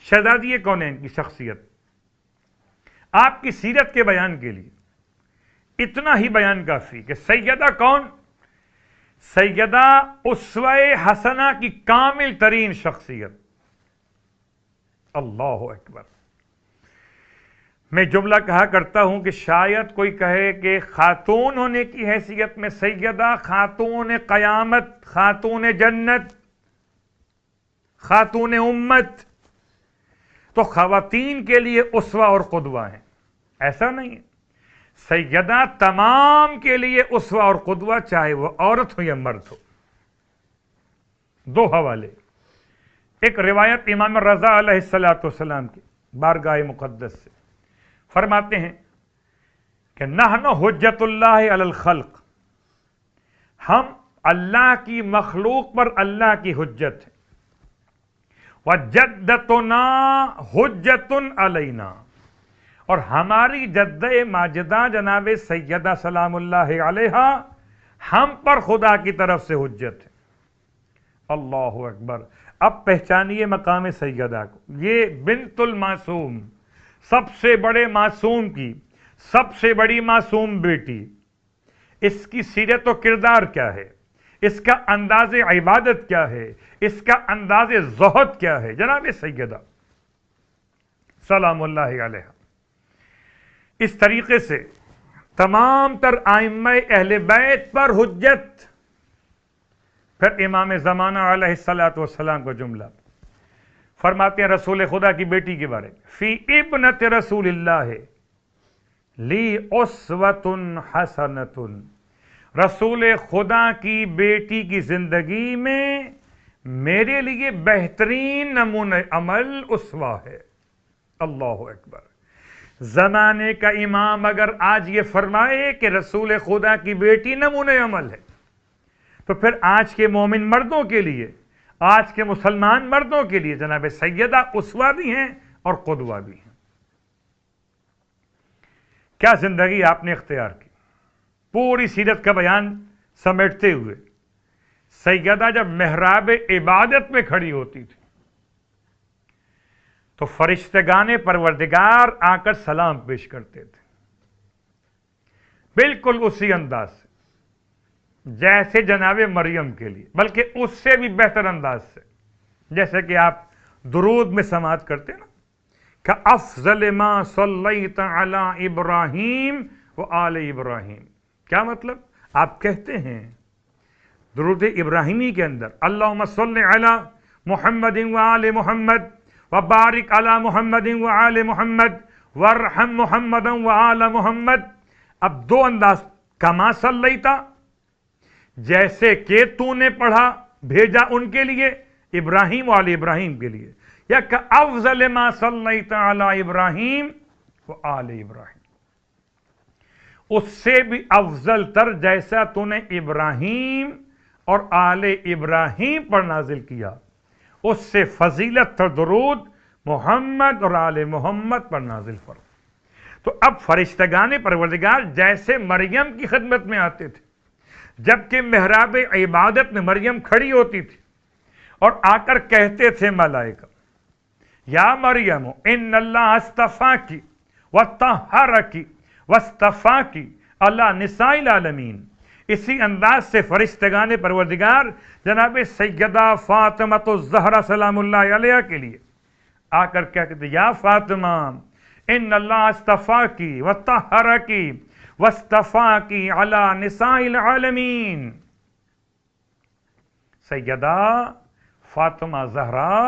شہزادی کونین کی شخصیت، آپ کی سیرت کے بیان کے لیے اتنا ہی بیان کافی کہ سیدہ کون؟ سیدہ اسوہ حسنہ کی کامل ترین شخصیت۔ اللہ اکبر۔ میں جملہ کہا کرتا ہوں کہ شاید کوئی کہے کہ خاتون ہونے کی حیثیت میں سیدہ، خاتون قیامت، خاتون جنت، خاتون امت، تو خواتین کے لیے اسوہ اور قدوہ ہیں، ایسا نہیں ہے۔ سیدہ تمام کے لیے اسوہ اور قدوہ، چاہے وہ عورت ہو یا مرد ہو۔ دو حوالے، ایک روایت امام رضا علیہ السلام کی بارگاہ مقدس سے، فرماتے ہیں کہ نحن حجت اللہ علی الخلق، ہم اللہ کی مخلوق پر اللہ کی حجت ہے، وجدتنا حجت علینا، اور ہماری جد ماجدہ جناب سیدہ سلام اللہ علیہا ہم پر خدا کی طرف سے حجت ہے۔ اللہ اکبر۔ اب پہچانیے مقام سیدہ کو، یہ بنت المعصوم، سب سے بڑے معصوم کی سب سے بڑی معصوم بیٹی، اس کی سیرت و کردار کیا ہے، اس کا انداز عبادت کیا ہے، اس کا انداز زہد کیا ہے، جناب سیدہ سلام اللہ علیہ۔ اس طریقے سے تمام تر ائمہ اہل بیت پر حجت۔ پھر امام زمانہ علیہ السلام کو جملہ فرماتے ہیں رسول خدا کی بیٹی کے بارے میں، فی ابنت رسول اللہ لی اسوۃ حسنۃ، رسول خدا کی بیٹی کی زندگی میں میرے لیے بہترین نمونہ عمل اسوہ ہے۔ اللہ اکبر۔ زمانے کا امام اگر آج یہ فرمائے کہ رسول خدا کی بیٹی نمونہ عمل ہے، تو پھر آج کے مومن مردوں کے لیے، آج کے مسلمان مردوں کے لیے جناب سیدہ اسوہ بھی ہیں اور قدوہ بھی ہیں۔ کیا زندگی آپ نے اختیار کی، پوری سیرت کا بیان سمیٹتے ہوئے۔ سیدہ جب محراب عبادت میں کھڑی ہوتی تھی تو فرشتگان پروردگار آ کر سلام پیش کرتے تھے، بالکل اسی انداز سے جیسے جناب مریم کے لیے، بلکہ اس سے بھی بہتر انداز سے، جیسے کہ آپ درود میں سماعت کرتے نا کہ افضل ما صلیت علی ابراہیم و آل ابراہیم۔ کیا مطلب؟ آپ کہتے ہیں درود ابراہیمی کے اندر اللہم صلی علی محمد و آل محمد وبارک علی محمد و آل محمد وارحم محمد و آل محمد۔ اب دو انداز، کما صلیتا، جیسے کہ تو نے پڑھا بھیجا ان کے لیے، ابراہیم و آل ابراہیم کے لیے، یا کہ افضل ما صلیت علی ابراہیم و آل ابراہیم، اس سے بھی افضل تر جیسا تو نے ابراہیم اور آل ابراہیم پر نازل کیا، اس سے فضیلت تر درود محمد اور آل محمد پر نازل فرما۔ تو اب فرشتگان پروردگار جیسے مریم کی خدمت میں آتے تھے، جبکہ محراب عبادت میں مریم کھڑی ہوتی تھی اور آ کر کہتے تھے ملائکہ، یا مریم ان اللہ اصطفاکی وطہرکی واصطفاکی علی نساء العالمین۔ اسی انداز سے فرشتگان پروردگار جناب سیدہ فاطمہ الزہرا سلام اللہ علیہ کے لیے آ کر کہتے، یا فاطمہ ان اللہ اصطفاکی وطہرکی واصطفاکی علی نساء العالمین۔ سیدہ فاطمہ زہرا،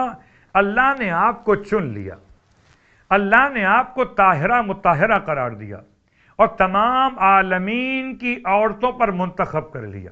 اللہ نے آپ کو چن لیا، اللہ نے آپ کو طاہرہ مطہرہ قرار دیا اور تمام عالمین کی عورتوں پر منتخب کر لیا۔